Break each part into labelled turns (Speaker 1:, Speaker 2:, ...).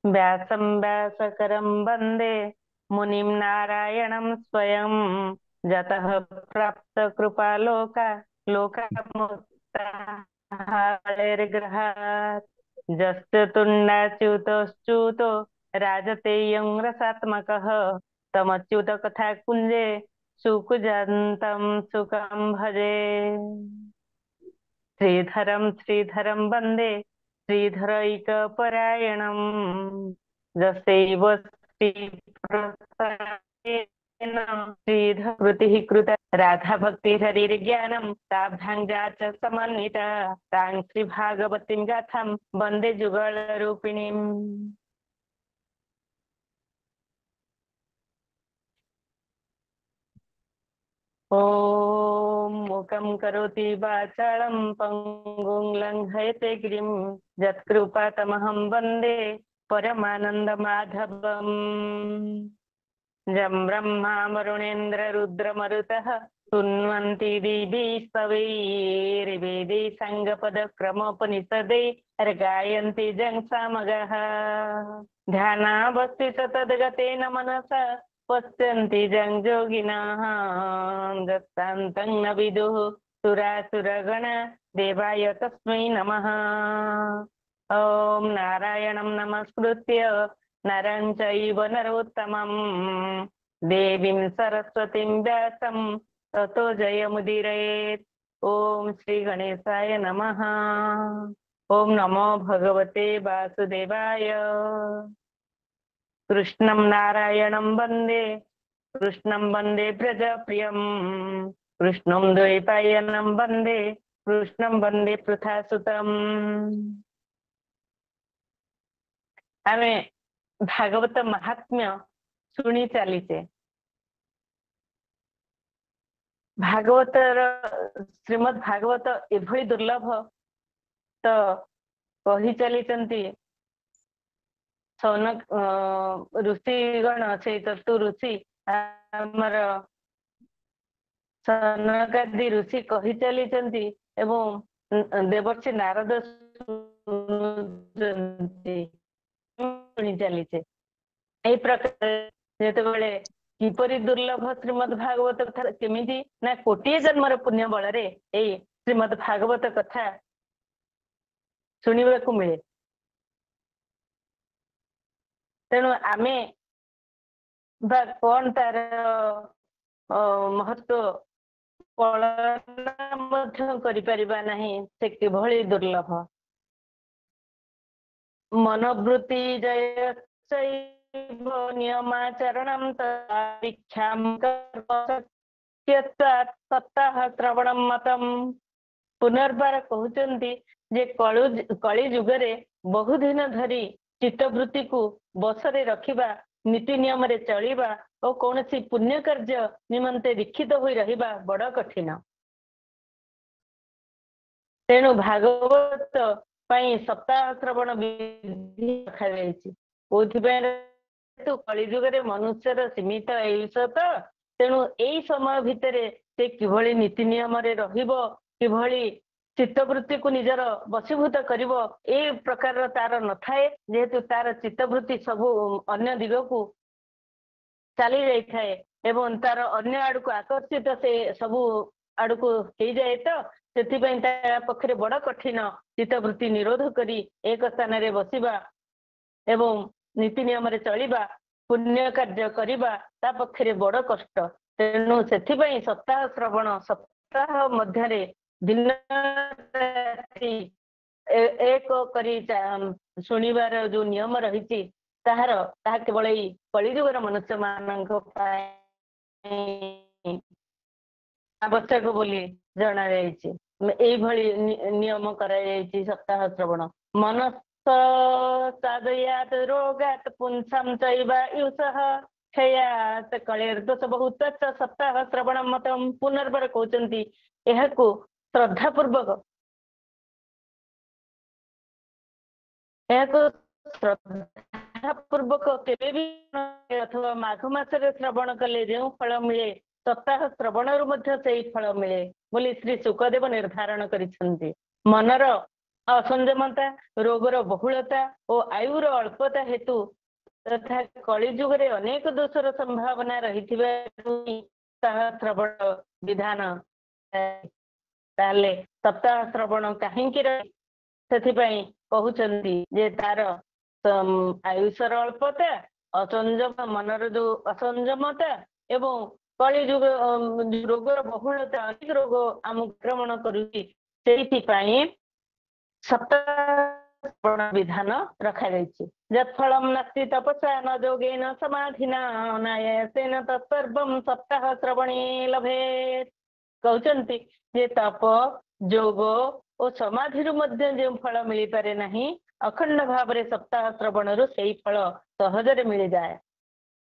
Speaker 1: व्यासं व्यासकरं वन्दे मुनिं नारायणं स्वयं जतः प्राप्तकृपालोका लोकामुक्ताहारिर्गृहात् जस्य तुण्डाच्युतश्च्युतो राजतेयं रसात्मकः तमच्युतकथाकुञ्जे सुकुजन्तं सुखं भजे। श्रीधरं वन्दे श्रीधरैकपरायणम् जसैव श्रीप्रसादेन श्रीधकृतिः कृत राधाभक्तिहरिर्ज्ञानं ताभ्यां जात समन्विता तां श्रीभागवतीं गाथां वन्दे जुगलरूपिणीम्। ॐ मूकं करोति वाचालं पङ्गुं लङ्घयते गिरिं यत्कृपातमहं वन्दे परमानन्दमाधवम्। जं ब्रह्मा वरुणेन्द्ररुद्रमरुतः स्तुन्वन्ति दिभिस्तवैर्वेदै साङ्गपदक्रमोपनिषदैः गायन्ति जं सामगाः ध्यानावस्थित तद्गतेन मनसा पश्यन्ति जं योगिनः दत्तान्तं न विदुः सुरासुरगण देवाय तस्मै नमः। ॐ नारायणं नमस्कृत्य नरं चैव नरोत्तमं देवीं सरस्वतीं व्यासं ततो जयमुदीरयेत्। ॐ श्री गणेशाय नमः। ॐ नमो भगवते वासुदेवाय। कृष्णं नारायणं वन्दे प्रजाप्रियं कृष्णं द्वैपायनं वन्दे कृष्णं वन्दे पृथासुतम्। आमे भागवत महात्म्य शुणी चलीचे। भागवतर श्रीमद भागवत एभली दुर्लभ तो कही चली सौनक ऋषिगण से तत्तु ऋषि आमर सनकादि ऋषि कही चली एवं देवर्षि नारद चलीचे। यही प्रकार जेतेबेले किपरि दुर्लभ श्रीमद भागवत कथा केमिति ना कोटिए जन्मर पुण्य बल श्रीमद भागवत कथा शुणिबाकु मिले। तेणु आमे कौन तार महत्व कल्पना करिपरिबा नहीं से किभली दुर्लभ। मनोवृत्ति जय नियमाचरणं तदीक्षां सप्ताह श्रवणं मतम। पुनर्बार कहते जे कली जुगरे बहुदिन धरी चित्तवृत्ति को बसरे रखिबा नीति नियम रे चलिबा और कौन सी पुण्य कार्य निमंते दीक्षित होई रहिबा बड़ कठिन। तेणु भागवत पाई सप्ताह श्रवण विधि रखा जायछि। कली जुगरे मनुष्यर सीमित आयुष तो तेणु एई समय भितरे से किभली नीति नियम रे रहिबो किभली चित्तवृत्ति को निजर वशीभूत करिबो ए प्रकार तार न थाए। जेहेतु तार चित्तवृत्ति सबु अन्य दिग को चली जाई थाए एवं तार अन्य आड़ को आकर्षित से सबु आड़ को हो जाए तो सेथिपई ता पखरे बड़ कठिन चित्तवृत्ति निरोध करी एक स्थान रे बसिबा एवं नीति नियम रे चलिबा पुण्य कार्य करिबा ता पखरे बड़ कष्ट। तेणु सेथिपई सप्ताह श्रवण सप्ताह मध्यरे दिन एक करी शुणिबार जो नियम रही ताहार ताहा केवल कलिजुगर मनुष्य मानक आवश्यक बोली जना जायछि। एभली नियम करा जायछि सप्ताह श्रवण। मनस साधयात रोगात पुंसं चैव युषः क्षयात कलेर्दोष बहुत सप्ताह श्रवण मतम। पुनर्बार कहते यह को श्रद्धा पूर्वक केबे भी अथवा माघ मासरे श्रवण कले जो फल मिले सप्ताह श्रवण से फल मिले बोली श्री सुखदेव निर्धारण करिसेंती। मनर असंयमता रोगर बहुलता और आयुर अल्पता हेतु तथा कली जुगरे अनेक दोषर संभावना रही श्रवण विधान ताले सप्ताह श्रवण कहीं कहते जे तार आयुषर अल्पता असंयम मनर जो असंयमता एवं कली जुग रोगर बहुलता अनेक रोग आम आक्रमण करुच्ची सप्ताह विधान रखा जत्फलम नास्ति तपसा न जोगेन समाधिना अनायासेन तत्सर्वं सप्ताह श्रवणे लभेत कहते जे तप जोग और समाधि जो फल मिल पारे नहीं अखंड भाव सप्ताह श्रवण रु से फल सहजरे मिल जाए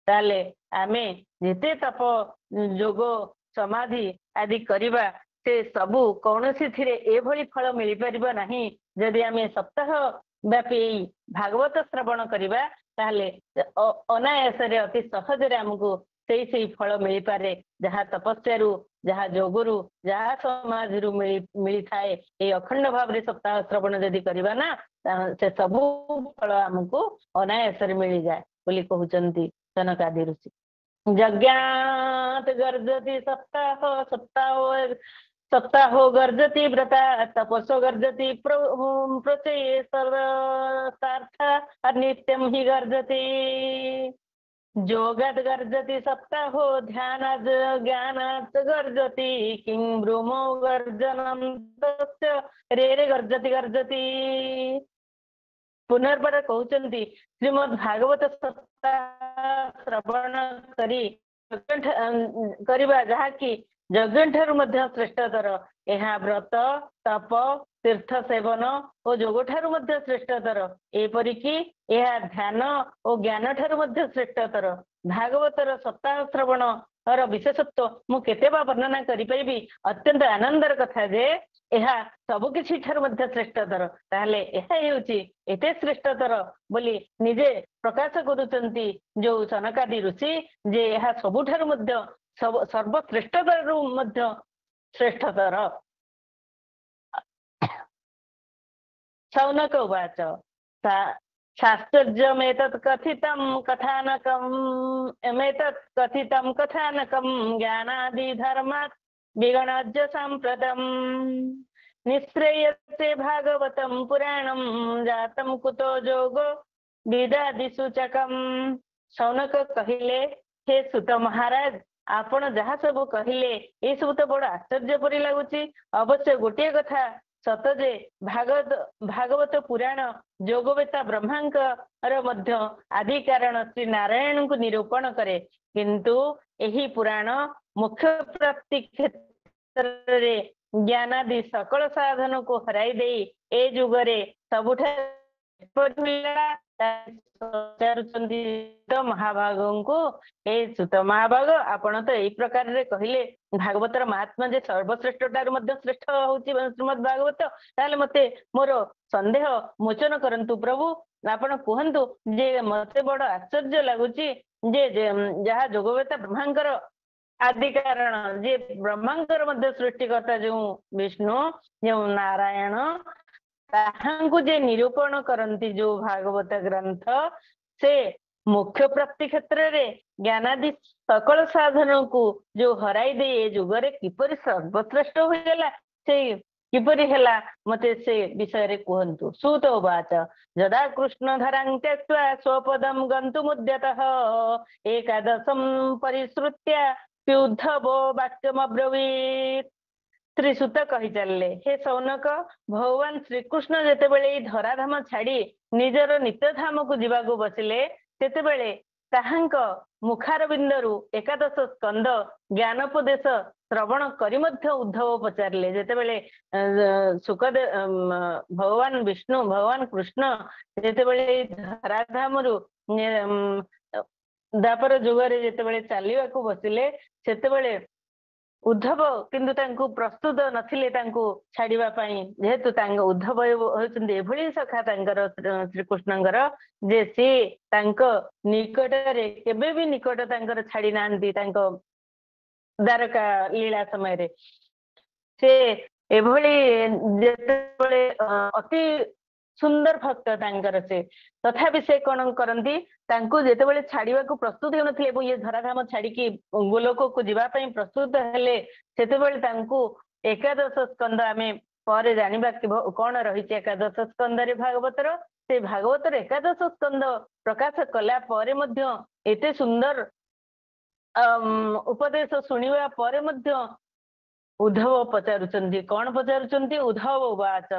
Speaker 1: ताले आमे जिते तप जोग समाधि आदि करिबा से सबू कौन सी एभली फल मिल पार नहीं जदि आमे सप्ताह व्यापी भागवत श्रवण करवा ताले अनायास अति सहजरे आमको से फल मिल पारे जहाँ तपस्यारू जहाँ जोगुरु जहाँ समाधि मिली थाए ये अखंड भाव सप्ताह श्रवण जदि करवा ना से सबू फल आमको अनायास मिल जाए बोली कहते सनकादि ऋषि जज्ञात गर्जति सप्ताह सप्ताह सप्ताहो गर्जति व्रता तपस्व गर्जति प्रचये सर्वार्थ अनित्यं हि गर्जति जोगात् गर्जति सप्ताहो ध्यानात् ज्ञानात् गर्जति किं ब्रूमो गर्जनं तस्य रेरे गर्जति गर्जति पुनर्बार कहते श्रीमद् भागवत सप्ताह श्रवण करी जहा कि यज्ञ ठारू मध्य श्रेष्ठतर यह व्रत तप तीर्थ सेवन और जोग ठारू मध्य श्रेष्ठतर एपरिकी यह ध्यान और ज्ञान ठारू मध्य श्रेष्ठतर भागवतर सप्ताह श्रवण और विशेषत्व मुझे वर्णना करि अत्यंत आनंदर कथा जे यह सबकि मध्य श्रेष्ठतर ताहले एते श्रेष्ठतर बोली निजे प्रकाश करुचंती जो सनकादि ऋषि जे यह सबुठारु मध्य सर्वश्रेष्ठतर मध्य श्रेष्ठतर शौनक उवाच शास्त्रज्यमेतत् कथितं कथानकं ज्ञानादि धर्मात् विगणज्य साम्प्रतम् निःश्रेयसे भागवतं पुराणं जातं कुतो जोगो विदादिसूचकम् शौनक कहिले हे सुत महाराज आपण जहाँ सब कहिले ये सब तो बड़ आश्चर्य परि लगुची अवश्य गोटे कथा सत जे भागवत पुराण जोगवेता ब्रह्मांकर मध्य आदि कारण श्री नारायण को निरूपण करे किंतु यही पुराण मुख्य प्राप्ति क्षेत्र रे ज्ञानादि सकल साधन को हराई दे ए जुगरे सबुठा महाभाग को सुत महाभाग आपण तो यही प्रकार रे कहले भागवतर महात्मा जे सर्वश्रेष्ठ ठारू मध्य श्रेष्ठ होची श्रीमद् भागवत ताले मते मोर संदेह मोचन करंतु प्रभु आपण कहंतु जे मते बड़ आश्चर्य लागुची जे जहा जोगवेता ब्रह्मांकर आदि कारण जे ब्रह्मांकर मध्य सृष्टिकर्ता जो विष्णु जो नारायण ताहांकु जे निरूपण करंती जो भागवत ग्रंथ से मुख्य प्राप्ति क्षेत्र रे ज्ञानादि सकल साधन को जो हराई दे ए जुगरे किपरि सर्वश्रेष्ठ होइला से किपरि हेला मते से विषय रे कहंतु सुत उवाच यदा कृष्ण धरां त्यक्त्वा स्वपदं गन्तुमुद्यतः एकादशं परिश्रुत्य उद्धवो वाक्यमब्रवीत् श्री सुत कही चलले हे सौनक भगवान श्रीकृष्ण जेतेबेले धराधाम छाड़ी निजर नित्यधाम को जीवाकू बसिले तेतेबेले ताहांक मुखार बिंदरु एकादश स्कंद ज्ञानोपदेश श्रवण करी मध्य उद्धव पचारिले जेतेबेले सुखदेव भगवान विष्णु भगवान कृष्ण जेतेबेले धराधामरु द्वापर जुगरे जेतेबेले चलिबाकू बसिले सेतेबेले उद्धव किंतु तांको प्रस्तुत नथिले तांको छाड़िबा पई जेहेतु तांको उद्धव होचंदी एभली सखा तांकर श्रीकृष्णंकर जे से तांको निकट रे केबे भी निकट तांकर छाड़ी नांदी तांको द्वारका लीला समय रे से एभଳି जेतेबेले अति सुंदर भक्त तांकर से तथापि से कौन करती जेतेबेले छाड़िबा को प्रस्तुत होनथिले ये धराधाम छाड़िकी गोलोक को जीवाई प्रस्तुत हेले सेतेबेले तांको एकादश स्कंद आमे पर जानिबा कौन रही एकादश स्कंद रे भागवतर से भागवतर एकादश स्कंद प्रकाश कला परे मध्य एते सुंदर उपदेश शुणिबा परे मध्य उद्धव पचारुचंती कौन पचारुचंती उद्धव उवाच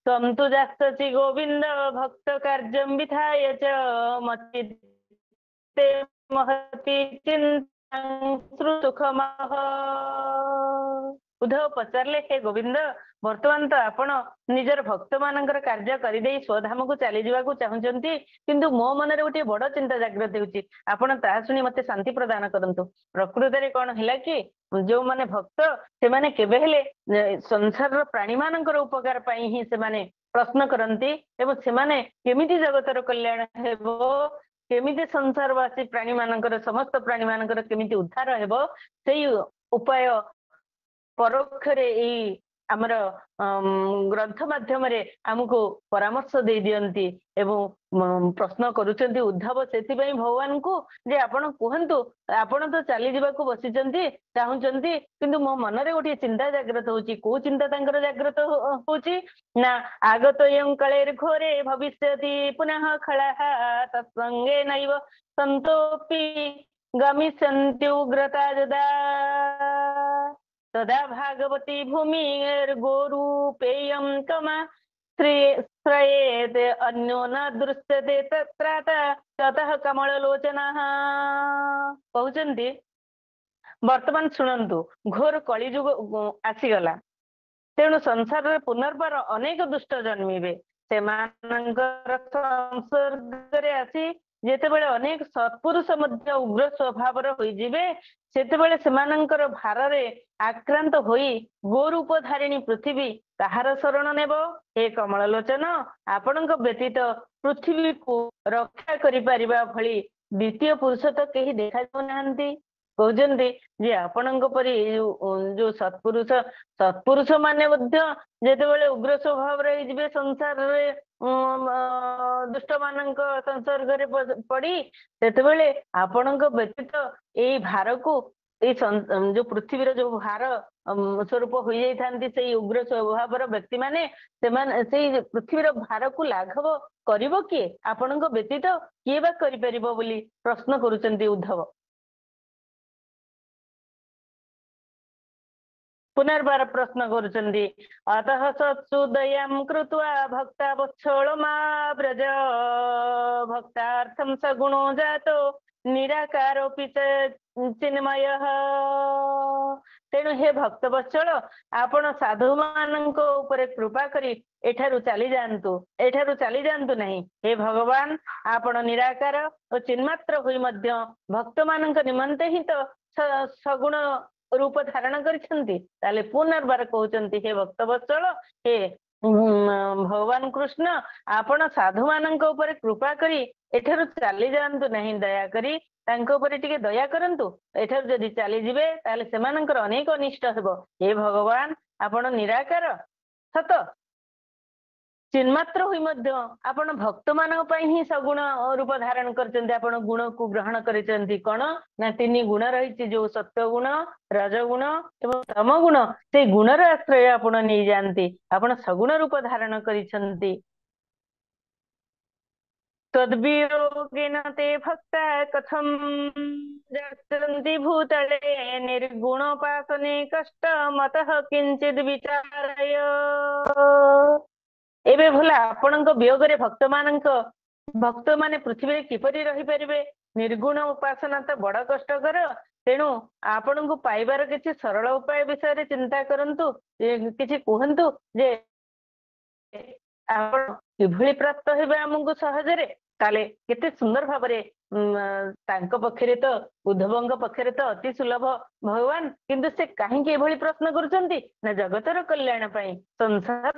Speaker 1: त्वं तु जास्तसि गोविंद भक्त कार्यं विधाय च मच्चित्ते महति चिन्तां सुखमः। उद्धव पचारले हे गोविंद वर्तमान तो आपण निजर भक्त मानकर कार्य करदे स्वधाम को चली जावाक चाहूंती किंतु मो मन रे गोटे बड़ चिंता जागृत होउची आपण ता सुनी मते शांति प्रदान करंतु। प्रकृति रे कोन हिला कि जो माने भक्त से माने केबे हेले संसार प्राणी मानकर उपकार पाई ही से माने प्रश्न करंती एवं से माने केमिति जगतर कल्याण हेबो केमिति संसारवासी प्राणी मानकर समस्त प्राणी मानकर केमिति उद्धार हेबो सेई उपाय परोक्ष आमर ग्रंथ माध्यम आमको परामर्श दे दियंती एवं प्रश्न करुचंती उद्धव से भगवान को जे आपण कहंतु आपण तो चली जावाक बसिचंती चाहूचंती किंतु मो मन रे गोटे चिंता जागृत होची को चिंता तांकर जागृत होची ना आगत यं कलेर घोरे भविष्यति पुनः खलः तत्संगे नैव संतोपि गमिष्यन्ति उग्रता जदा तदा भागवती भूमिर्गोरूपेयं कमा श्रयेत अन्यो न दृश्यते ततः कमललोचनः। कहउचंती वर्तमान शुणंतु घोर कलिजुग आसीगला तेणु संसार रे पुनर्बार अनेक दुष्ट जन्मिबे सेमानंकर संसर्ग रे आसी जेतेबेले अनेक सत्पुरुष मध्य उग्र स्वभाव होई जिबे सेतेबेले सेमानंकर भारे आक्रांत होई गोरूप धारिणी पृथ्वी कहार शरण नेब हे कमल लोचन आपणक व्यतीत पृथ्वी को रक्षा करि परिबा भली द्वितीय पुरुष तो केही देखा जाउ नाहंती। कहउचंती जे आपणक परि जो सत्पुरुष माने मध्य जेतेबेले उग्र स्वभाव रे जिबे संसार रे दुष्ट मानक संसर्ग रे पड़ी सेतेबेले आपणक व्यतीत एई भार को जो पृथ्वी रो जो भार स्वरूप हो जाइथांती से उग्र स्वभाव व्यक्ति माने से पृथ्वी रो भार को लाघव करिवो किए आपणक व्यतीत किए बा करि परिबो बोली प्रश्न करूचंती उद्धव। पुनर्बार प्रश्न करुचंदी अतः सत्सुदयं कृत्वा भक्ता वत्सलमाव्रज भक्तार्थं सगुणो जातो निराकारोऽपि चिन्मयः। तेणु हे भक्त वत्सल आपण साधु मानक ऊपर कृपा करी एठारु चली जांतु नहीं हे भगवान आपण निराकार और चिन्मात्र होई मध्य भक्त मानक निमंते ही तो सगुण रूप धारण करिसेंती ताले पुनर्बार कहउचंती हे भक्त वत्सल हे भगवान कृष्ण आपण साधु मानक ऊपर कृपा करी एठारु चली जांतु नहीं दया करी तांको ऊपर टिके दया करंतु एठारु जदि चली जिबे ताले सेमानकर अनेक अनिष्ट हेबो हे भगवान आपण निराकार सत चिन्मात्र हुई मध्य आपण भक्त मानक पई ही सगुण रूप धारण करचंती आपण गुण को ग्रहण करिसंती कोन ना तीन गुण रहिछि जो सत्व गुण रजगुण एवं तम गुण से गुणर आश्रय आपण नै जानती आपण सगुण रूप धारण करिसंती। तद्वियोगेन ते भक्ता कथं जातन्ति भूतले निर्गुणोपासने कष्टमतः किंचित विचारय। एबे भला आपणक वियोग रे भक्त माने पृथ्वी रे किपरि रही परिबे निर्गुण उपासना तो बड़ कष्टकर तेणु आपण को पाइबार किसी सरल उपाय विषय रे चिंता करंतु किसी कहंतु जे आपण किभଳି प्राप्त हेबे हमकु सहज रे ताले केते सुंदर भाबरे तांको पक्षरे तो उद्धवंग पक्षरे तो अति सुलभ भगवान किंतु से कहीं एभली प्रश्न करुचंती ना जगतर कल्याण पाई संसार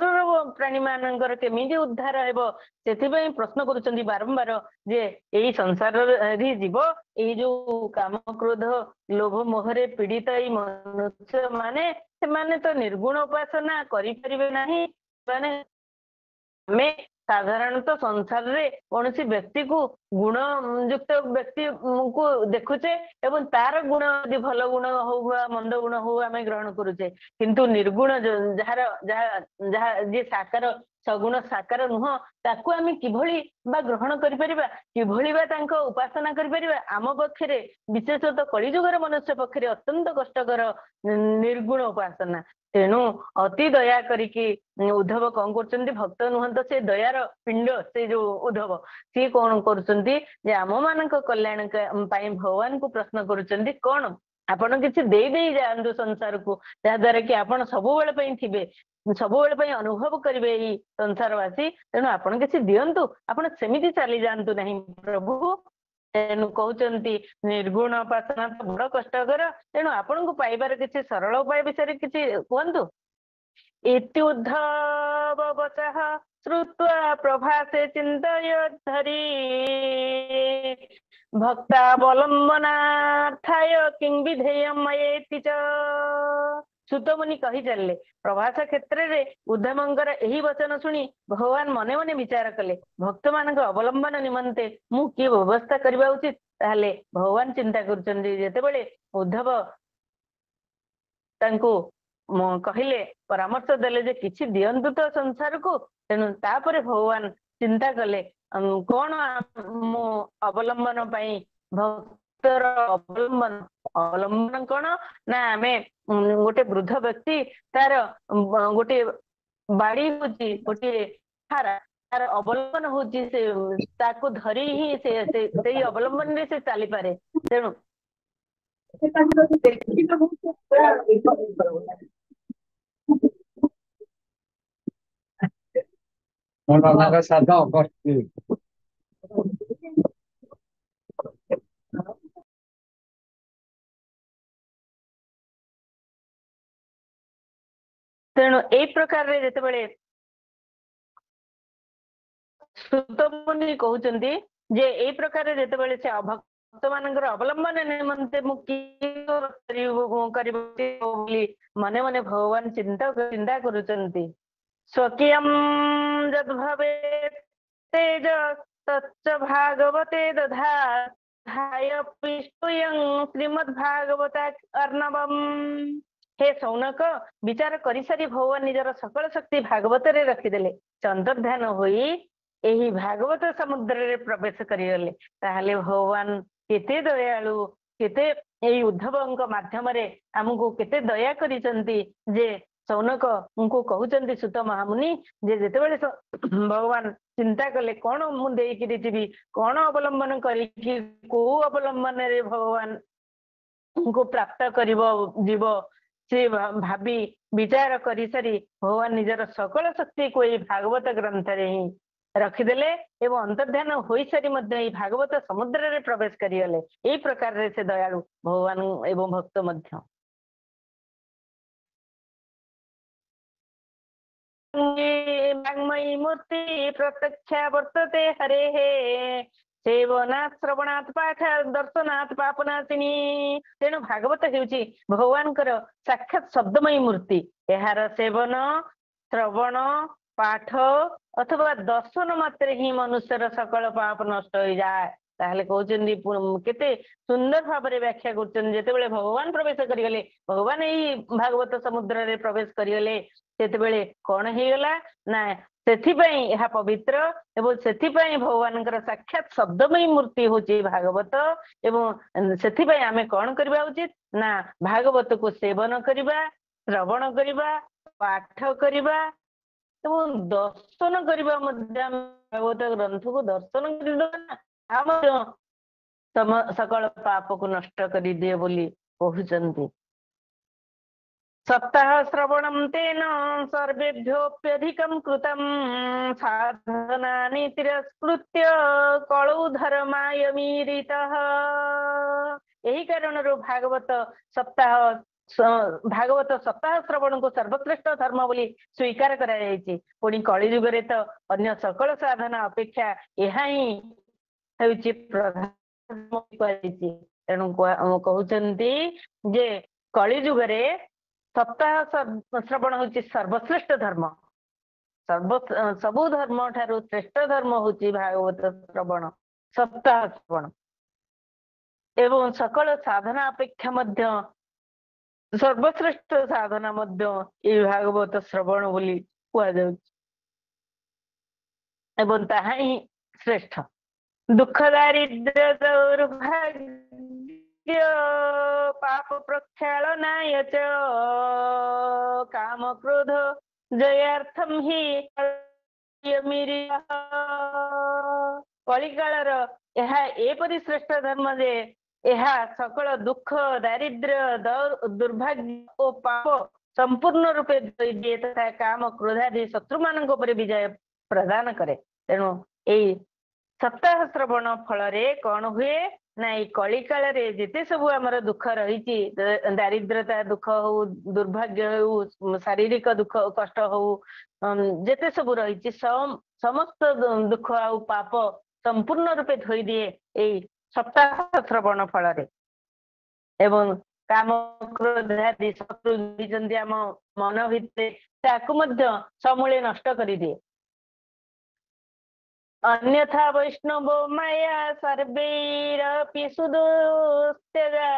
Speaker 1: प्राणी मानकर केमिति उद्धार हेबो सेथिबई प्रश्न करुचंती बारंबार जे एई संसार रे जीव एई जो काम क्रोध लोभ मोहरे पीड़ित एई मनुष्य माने से माने तो निर्गुण उपासना करि परिबे नाही माने आमे साधारणतः संसार रे कौन सी व्यक्ति को गुण युक्त व्यक्ति को देखुचे एवं तार गुण यदि भल गुण हो मंद गुण हो आम ग्रहण करुचे किंतु निर्गुण जार जे साकार सगुण साकार नुह ताकू आम किभली बा ग्रहण करिपरिबा किभली बा तांको उपासना करिपरिबा आम पक्षरे विशेषतः कलिजुगर मनुष्य पक्षरे अत्यंत कष्टकर निर्गुण उपासना तेणु अति दया करिकी उद्धव कौन कर भक्त नुहत से दयार पिंड से जो उद्धव सी कौन कर आम मान कल्याण भगवान को प्रश्न करुँच कौन आपण किसी दे दे जातु संसार को जहाद्वारा कि आपण सबु थे सबु अनुभव करेंगे ये संसारवासी तेणु आपण किसी दिंतु आपण सेमती चली जातु नहीं प्रभु तेणु कहते निर्गुण उपासना तो बड़ कष्टकर तेणु आपण को पाइबार किसी सरल उपाय विषय किसी कहतु इत्युद्धव वचः श्रुत्वा प्रभासे चिन्तयद्धरी भक्तावलम्बनार्थाय किं विधेयं मयेति च सुतमुनि कही चलले प्रभास क्षेत्र रे उद्धवंकर यही वचन सुनी भगवान मने मने विचार कले भक्त मान अवलंबन निमंते मु कि व्यवस्था करबा उचित ताले भगवान चिंता करुचंदी जेतेबेले उद्धव तांको कहले परामर्श देले जे किछि दियंतु तो संसार को तेणु तापरे भगवान चिंता कले कौन मो अवलंबन पाई भक्तर अवलंबन अवलंबन कौन ना आमे गोटे वृद्ध व्यक्ति तार गोटे बाड़ी होची गोटे तार अवलंबन होची से ताको धरी ही से अवलंबन रे से चली पारे तेणु तेणु ए प्रकार रे जेतेबेले सुतमुनि कहउचंदी जे ए प्रकार रे जेतेबेले से भक्त मानकर अवलंबन निमंते मुक्ति करिबोली मने मने भगवान चिंता करुचंती स्वकीयं जद भवेत् तेज तच्च भागवते दधाय पिष्टुयं श्रीमद्भागवता अर्णवम् हे सौनक विचार करी सारी भगवान निजर सकल शक्ति भागवत रे रखिदेले अंतर्ध्यान होई एही भागवत समुद्र रे प्रवेश करिगले ताहले भगवान केते दयालु केते एही उद्धवंक माध्यम रे हमको केते दया करिसंती जे सौनक उनको कहउचंती सुत महामुनि जे जेतेबेले भगवान चिंता कले कौन मु देकी जीवी कौन अवलंबन करी को अवलंबन रे भगवान उनको प्राप्त करिवो जीव से भावी विचार करी सारी भगवान निजर सकल शक्ति को भागवत ग्रंथ रे ही रखिदेले एवं अंतर्ध्यान होई सारी मध्य भागवत समुद्र रे प्रवेश करिगले एई प्रकार रे से दयालु भगवान एवं भक्त मध्य वाङ्मयी मूर्ति प्रत्यक्षा वर्तते हरे सेवनाथ श्रवणात् पाठात् दर्शनात् पापनाशिनी तेणु भागवत हेउची भगवानकर साक्षात शब्दमयी मूर्ति एहार सेवन श्रवण पाठ अथवा दर्शन मात्र ही मनुष्यर सकल पाप नष्ट हो जाए ताहले कहउचंदी केते सुंदर भाव रे व्याख्या करचन जेतेबेले भगवान प्रवेश करिगले भगवान एही भागवत समुद्र रे प्रवेश करिगले सेतेबेले कोन हेगला ना सेथिपई यह पवित्र एवं सेथिपई भगवानकर साक्षात शब्दमयी मूर्ति होची भागवत एवं सेथिपई आमे कोन करबा उचित ना भागवत को सेवन करबा श्रवण करबा पाठ करबा एवं दर्शन करबा मध्य भागवत ग्रंथ को दर्शन करबा हम सकल पाप को नष्ट कर दिए बोली कहउचंती सप्ताह श्रवणं तेन सर्वेभ्योऽप्यधिकं कृतं साधनानि तिरस्कृत्य कलौ धर्माय मीरितः। यही कारणରୁ भागवत सप्ताह श्रवण को सर्वश्रेष्ठ धर्म बोली स्वीकार କରାଯାଇଛି। पुणी कଳି जुगरे तो अन्य सकल साधना अपेक्षा ଏହା ହିଁ ହେଉଛି ପ୍ରଧାନ କୁହାଯାଇଛି। ତେଣୁ କହୁଛନ୍ତି ଯେ କଳି ଯୁଗରେ सप्ताह श्रवण हूँ सर्वश्रेष्ठ धर्म। सबु धर्म ठारू श्रेष्ठ धर्म हूँ भागवत श्रवण सप्ताह श्रवण एवं सकल साधना अपेक्षा मध्य सर्वश्रेष्ठ साधना मध्य ये भागवत श्रवण बोली एवं ताहा ही श्रेष्ठ। दुख दारिद्र्य दौर्भाग्य पाप प्रक्षालनाय च काम क्रोध जयार्थम ही कलिकालर यह एपरि श्रेष्ठ धर्म जे यह सकल दुख दारिद्र्य दुर्भाग्य और पाप संपूर्ण रूपे दिए तथा काम क्रोधादि शत्रु मान विजय प्रदान करे। तेणु यही सप्ताह श्रवण फल कौन हुए ना कली काल जिते सब आमर दुख रही दारिद्रता दुख हो दुर्भाग्य हो शारीरिक दुख कष्ट हो जिते सब रही समस्त दुख आ पाप संपूर्ण रूपे धोई दिए यही सप्ताह श्रवण फल एवं काम क्रोध आदि शत्रु आम मन भितर समूले नष्ट कर दिए। अन्यथा वैष्णवो माया सर्वैरपि सुदुस्त्यजा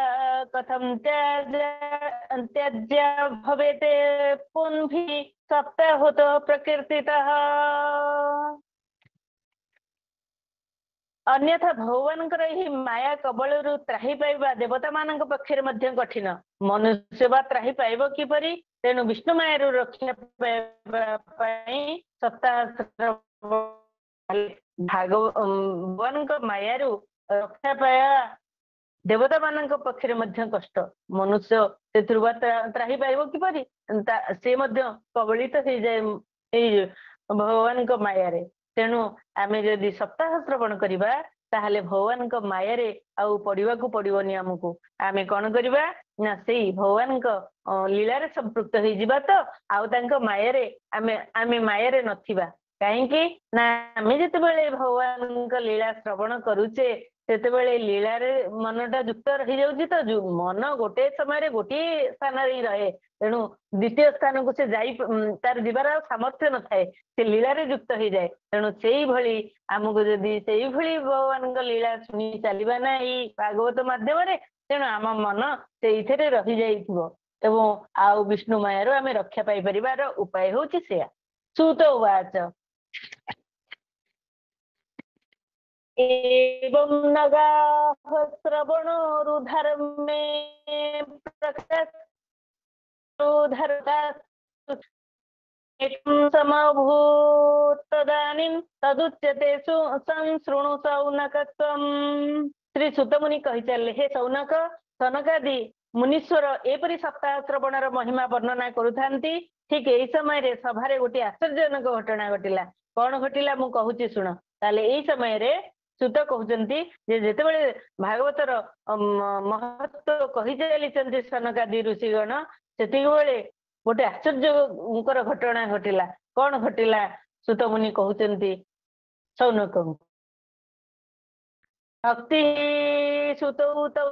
Speaker 1: कथं त्याज्या भवेते पुंभिः सप्ताहुतो प्रकीर्तितः। अन्यथा भगवान ही माया कबल त्राही पाइबा देवता मान पक्षर कठिन मनुष्य बा त्राही पाइब किपरि। तेणु विष्णु माया रक्षा पाइबा सप्ताह भगवान माया रक्षा पाया देवता मान पक्षर कष्ट मनुष्य से त्राही पाइब किपरि से कबलित हो जाए भगवान माया। तेणु आमे जदि सप्ताह श्रवण करिबा ताहले भगवान माया आउ पढ़ा पड़ोनी आमको आमे कौन करवा ना से भगवान लीला रे संपृक्त हो जावा तो आउ तांको माया आमे आमे माया रे नथिबा कहीं ना आमे जते बेले भगवान लीला श्रवण करूचे सेते बेले लीला रे मनटा युक्त रही जाउची तो मन गोटे समय गोटे स्थान रे रहे। तेणु द्वितीय स्थान को से जाई तार जीवार सामर्थ्य न थाए से लीला रे युक्त हो जाए। तेणु से भली आमको जदि से भली भगवान लीला शुणी चलवा ना भागवत माध्यम तेणु आम मन से रही जाइथिबो एवं आउ विष्णु मायार आमे रक्षा पाई परिवार उपाय होची सेया। सुत उवाच एवं नगाः श्रवणोरुधर्मे प्रकाशोधरता समभूत तदानीं तदुच्यते संशृणु सौनकत्वम्। श्री सुतमुनि कहि चले हे सौनक सनकादि मुनीश्वर एपरि सप्ताह श्रवणर महिमा वर्णना करुथांती। ठीक यही समय सभारे गोटे आश्चर्यजनक घटना घटिला। कौन घटिला मु कहूची शुण। ताले एही समय सुत कहउचंती जे जेतेबेले भागवतर महत्व कहि चलिचंती सनकादि ऋषिगण सेतिक बेले गोटे आश्चर्यकर घटना घटिला। कौन घटिला सुत मुनि कहउचंती सौनक भक्ति सुतौ तौ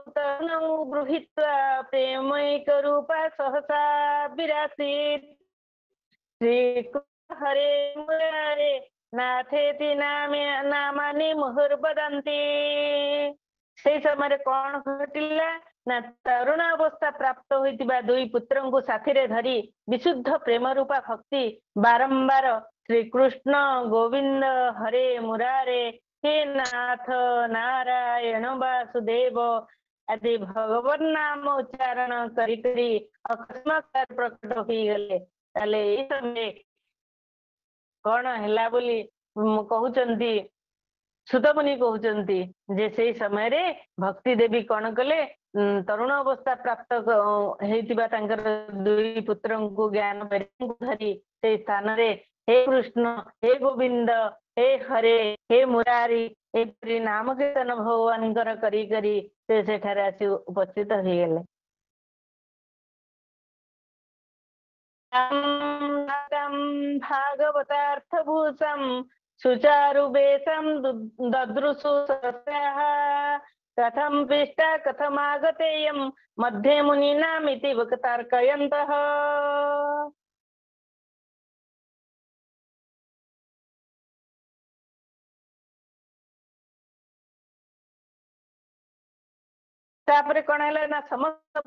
Speaker 1: गृहीत्वा प्रेमैक रूपा सहसा विरासीत् श्री हरे मुरारे नाथेति नामानि मुहुर्वदन्ति। से समय कौन घटिला ना तरुण अवस्था प्राप्त होइतिबा दुई पुत्रन को साथी रे धरी विशुद्ध प्रेम रूपा भक्ति बारंबार श्री कृष्ण गोविंद हरे मुरारे हे नाथ नारायण वासुदेव आदि भगवान नाम उच्चारण करी अकस्मात प्रकट हो गले। ताले ए समय कौन हैला बोली कहउचंती सुतमुनि कहउचंती जे से समय रे भक्ति देवी कौन कले तरुण अवस्था प्राप्त हेतिबा तांकर दुई पुत्रंकु ज्ञान धरी से स्थान रे हे कृष्ण हे गोविंद हे हरे हे मुरारी ए नाम कीर्तन भगवान करी करी से सेठारे आसी उपस्थित हो गले। भागवतार्थभूषं सुचारुवेशं ददृशु सस्याः कथं पृष्टा कथमागतेयं मध्ये मुनीनामिति वक्तार्कयन्तः। तापर कौन है ना समस्त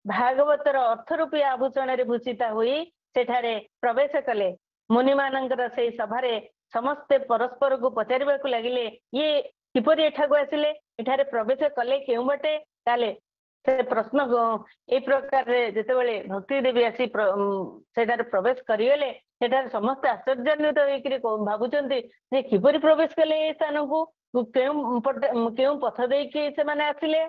Speaker 1: भागवतर अर्थ रूपी आभूषण रे भूषिता हुई सेठारे प्रवेश कले। मुनि मानकर से सभारे समस्ते परस्पर को पचारिबा को लागिले ये किपरि एठाको आसिले एठारे प्रवेश कले केउ बटे ताले से प्रश्न ए प्रकार रे जेतेबेले भक्ति देवी आसी सेठारे प्रवेश करियले सेठारे समस्त आश्चर्यान्वित होइकरी भाबुचंती जे किपरि प्रवेश कले ए स्थान को केउ पथ देकी से माने आसिले।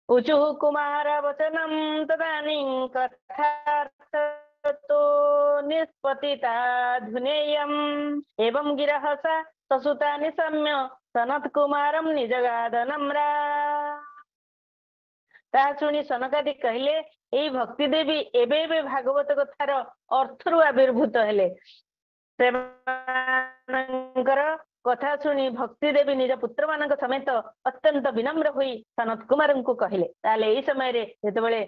Speaker 1: ऊचु कुमार वचनम तदानीं कथार्थतो निष्पतिता धुनेयम् एवं गिरहसा ससुता निशम्य सनत कुमारम निजगाद नम्रा। ता शुणी सनकादि कहले एई भक्ति देवी एबे एबे भागवत कथार अर्थरु आविर्भूत हेले। कथा शुणी भक्ति देवी निज पुत्र मान समेत अत्यंत विनम्र हुई सनत कुमार को कहले। ताले एई समय रे जेतेबेले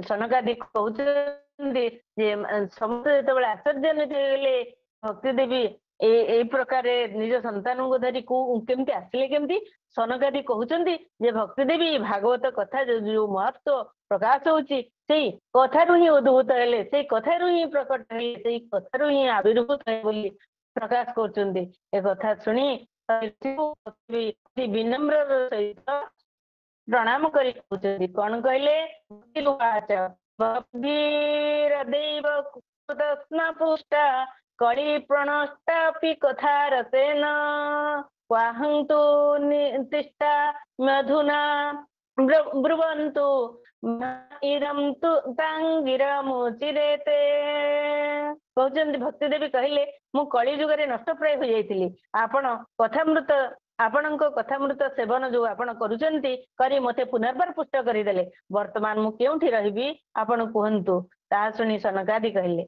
Speaker 1: सनकादि कहउछन्ती जे समस्त जेतेबेले आश्चर्यान्वित हेले भक्ति देवी ए प्रकार निज संतान को धरी केमती आसिले केमती सनकादि कहउछन्ती जे भक्ति देवी भागवत कथा जो महत्व प्रकाश होची सेई कथारु ही उद्भूत हेले सेई कथारु ही प्रकट हेले सेई कथारु ही आविर्भूत हेले बोली प्रकाश करचुंदी। ए कथा सुनी विनम्र सहित प्रणाम करी कहउछन्ती कोन कहले वीरदैव कृतस्न पुष्टा कली प्रणष्टापि कथा रसेन वाहन्तु नितिष्ठा मधुना ब्रुवन्तु इरम तु तांगिरमुचिरेते। कहउछन्ती भक्ति देवी कहले मु कली जुगरे नष्ट प्राय हो जाइतिली आपण कथामृत आपणक कथामृत सेवन जो आपण करूचंती करी मते पुनर्बार पुष्ट करिदेले वर्तमान मु केउठी रहिबी आपण कहंतु। ता सुनी सनकादि कहले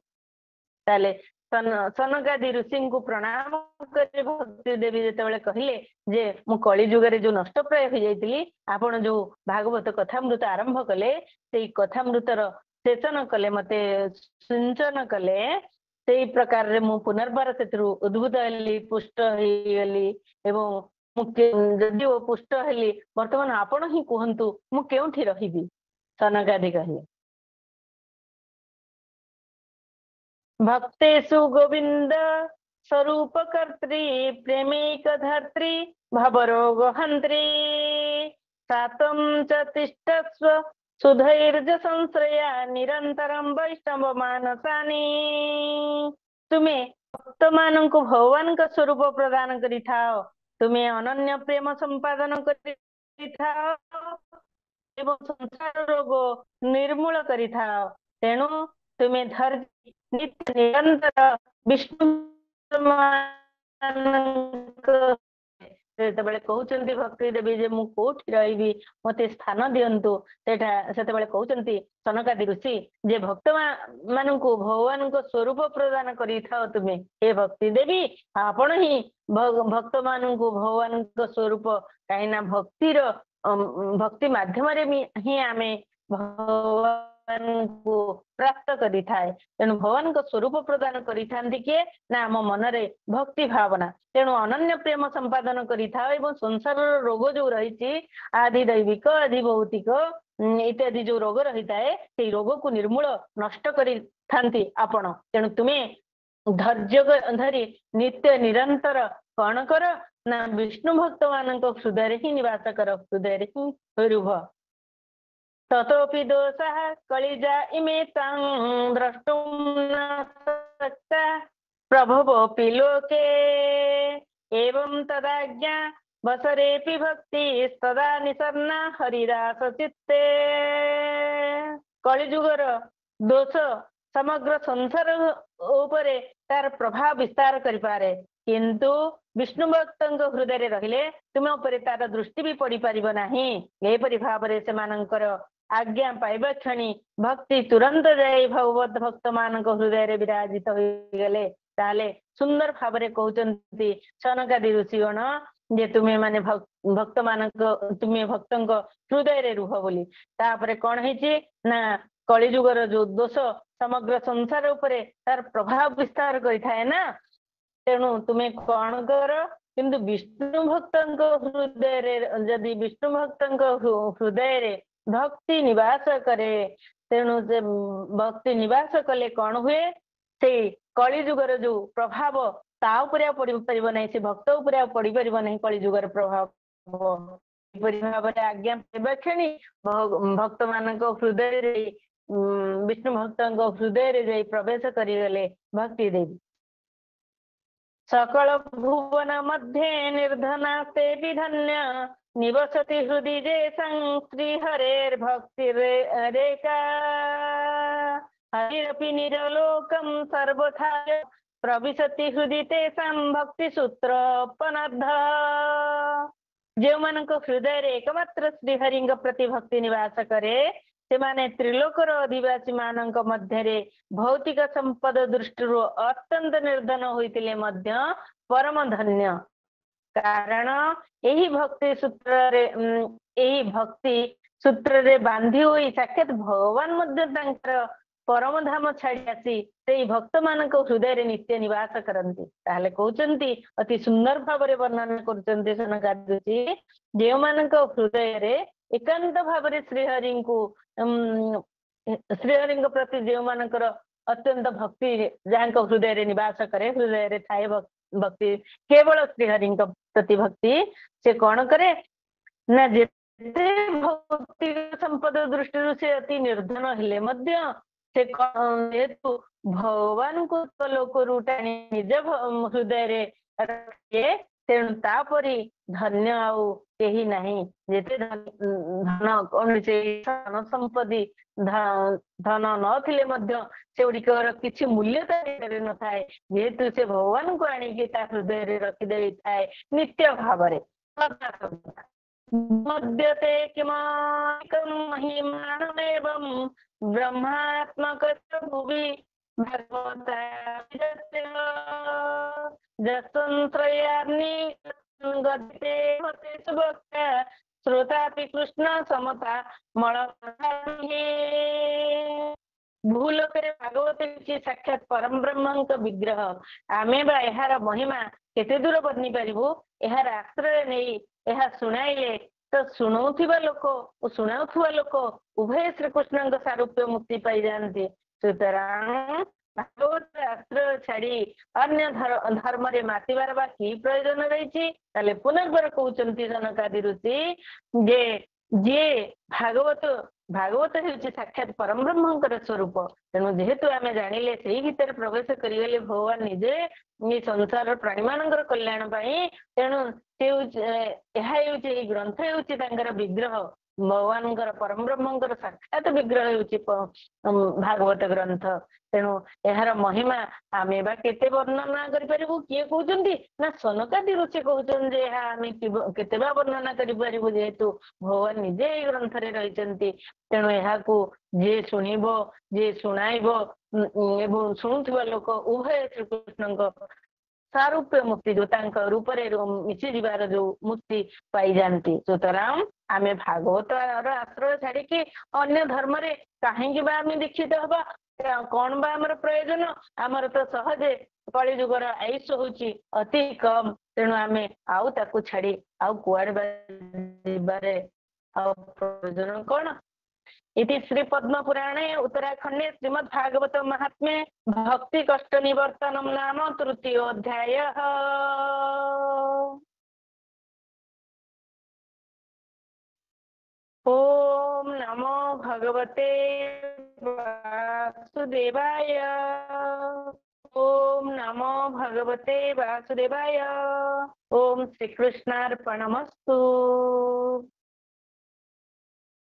Speaker 1: ताले सनकादि ऋषि को प्रणाम करे भक्ति देवी जेतेबेले कहले जे मु कली जुगरे जो नष्ट प्राय हो जाइतिली आपण जो भागवत कथामृत आरंभ कले सेई कथामृतर सेचन कले मते सिंचन कले सेई प्रकार रे मु पुनर्बार सेतरु उद्भूत हेली पुष्ट हेली एवं जदि पुष्ट हेली वर्तमान आपण ही कहंतु मु केउठी रहिबी। सनकादि कहले भक्तेषु गोविंद स्वरूप कर्त्री प्रेमिक धर्त्री भवरोग हंत्री सातम च तिष्ठस्व सुधैर्ज संश्रया निरंतरम वैष्णव मानसानी। तुम्हें भक्त मान को भगवान का स्वरूप प्रदान करी थाओ तुम्हें अनन्य प्रेम संपादन करी थाओ एवं संसार रोग निर्मूल करी थाओ तेणु तुम्हें धैर्य नित्य निरंतर विष्णु जेतेबेले कहउचंती भक्ति देवी जे मु कोठी रहिबी मते स्थान दियंतु सेटा सेतेबेले कहउचंती सनकादि ऋषि जे भक्त माननकु भगवान को स्वरूप प्रदान करी थाओ तुम्हें हे भक्ति देवी आपण ही भक्त माननकु भगवान को स्वरूप काईना भक्तिर भक्ति माध्यम रे ही आमे भगवान को प्राप्त करी थाए तेणु भगवान को स्वरूप प्रदान करी थांती किए ना आम मनरे भक्ति भावना तेणु अनन्य प्रेम संपादन करी था एवं संसार रोग जो रही आदि दैविक आदि भौतिक इत्यादि जो रोग रही थाए से रोग को निर्मूल नष्ट करी थांती आपण तेणु तुम्हें धैर्य धरी नित्य निरंतर कौन कर ना विष्णु भक्त मान हृदय ही निवास कर हृदय ही रुभ ततोपि दोषः कलिजा इमे तं द्रष्टुं न शक्ता प्रभवोऽपि लोके एवं तदाज्ञा वसरेपि भक्ति सदा निसन्ना हरिदास चित्ते। कलिजुगर दोष समग्र संसार उपरे तार प्रभाव विस्तार करिपारे, किंतु विष्णु भक्त हृदय रहिले तुम उपरे तार दृष्टि भी पड़ी पारिब नाही। एपरि भावरे सेमानंकर आज्ञा पाइबा क्षणी भक्ति तुरंत जाई भगवत भक्त मान हृदय रे विराजित हो गले। ताले सुंदर भावरे कहउचंती सनकादि ऋषिगण जे तुम्हें माने भक्त मान तुम्हें भक्त हृदय रे रुह बोली। तापरे कौन है ना कलिजुगर जो दोष समग्र संसार उपरे तार प्रभाव विस्तार करिथाए ना, तेणु तुम्हें कौन कर, किंतु विष्णु भक्त हृदय रे यदि विष्णु भक्त हृदय रे भक्ति निवास करे, तेणु से भक्ति निवास कले कौन हुए, से कलिजुगर जो प्रभाव ता उपरे पड़ी परिबो नहीं, से भक्त उपरे पड़ी परिबो नहीं कलिजुगर प्रभाव। भाव आज्ञा पाइबा क्षणी भक्त मान हृदय रे विष्णु भक्त हृदय रे जाई प्रवेश करिगले भक्ति देवी। सकल भुवन मध्ये निर्धनास्ते विधन्य निवसति हृदि जे श्री हरेर भक्ति रेका हरिरपि निरलोकम सर्वथा प्रविशति हृदि तेषां भक्ति सूत्रोपनद्ध। जो मानक हृदय रे एकमात्र श्रीहरिंग प्रति भक्ति निवास करे से माने त्रिलोकर अधिवासी मानक मध्य भौतिक संपद दृष्टि अत्यंत निर्धन होइतिले मध्य परम धन्य। कारण यही भक्ति सूत्र रे यही भक्ति सूत्र रे बांधी हुई साक्षात भगवान मध्य तांकर परम धाम छाड़ी आसी से भक्त मानक हृदय रे नित्य निवास करती। ताहले कहउचंती अति सुंदर भाव रे वर्णन करचंती सनकादि ऋषि, जे मानक हृदय रे एकांत भाव रे श्रीहरि को श्रीहरि प्रति जो मानकर अत्यंत भक्ति जहाँ हृदय रे निवास करे, हृदय रे थाए भक्ति केवल श्रीहरि प्रति भक्ति से कौन करे ना, जेते भक्ति संपद दृष्टि से अति निर्धन हेले मध्य से जेतु भगवान को लोक रूटाणी निज हृदय रे रखे, तेणु तापरी धन्य आउ केही नहीं। जेते धन कौन से धन संपत्ति धन नथिले मध्य से गुड़िकर किछि मूल्यता न थाए, जेहेतु से भगवान को आनिकी ता हृदय रे रखि देई थाए नित्य भावरे। मध्यते किमाकं महिमानमेवं ब्रह्मात्मक भुवि भगवता जसंत्रयानि गते होते सुभक्ता श्रोतापि कृष्ण समता मल। भूल करे भागवत की साक्षात परम ब्रह्म विग्रह आमे बा यार महिमा केते दूर बनी पारिबु, यार आश्रय नहीं यह शुणाइले तो शुणाउथिबा लोक और शुणाउथुवा लोक उभय श्रीकृष्ण सारूप्य मुक्ति पाई जाती। सुतरां भागवत आश्रय छाड़ी अन्य धर्म रे मातिबार बा की प्रयोजन रही। ताले पुनर्बार कहउचंती सनकादि ऋषि जे जे भागवत हेउची साक्षात परम ब्रह्मंकर स्वरूप, तेणु जेहेतु आमे जानिले सेही भितर प्रवेश करिगले भगवान निजे ये संसार प्राणी मानकर कल्याण पाई, तेणु से ग्रंथ हेउची तांकर विग्रह भगवान परम ब्रह्मंकर साक्षात विग्रह हेउची भागवत ग्रंथ। तेणु यार महिमा आमे बा केते वर्णना करि परिबु, किए कहउचंती ना सनकादि ऋषि कहउचंती जे आमे केते बा वर्णना करि परिबु, जेहेतु भगवान निजे ए ग्रंथ रे रहिचंती। तेणु याकू जे शुणिबो जे शुणाइबो एवं शुणुथिबा लोक उभय श्रीकृष्ण सारूप्य मुक्ति जो रूप मिशी जीवार जो मुक्ति पाई जाती। सुतरां आमे भागवत आश्रय छाड़ी अन्य धर्म रे कहीं दीक्षित हवा, कौन बा आमर प्रयोजन, आमर तो सहजे कलिजुगर आयुष होची अति कम, तेणु आमे आउ ताकू छाड़ी आउ कुआडे बारे आउ प्रयोजन कौन। इति श्री पद्म पुराणे उत्तराखंडे श्रीमद् भागवत महात्म्ये भक्ति कष्ट निवर्तनम नाम तृतीयोऽध्यायः। ओम नमो भगवते वासुदेवाय। ओम नमो भगवते वासुदेवाय। ओम श्री कृष्णार्पणमस्तु।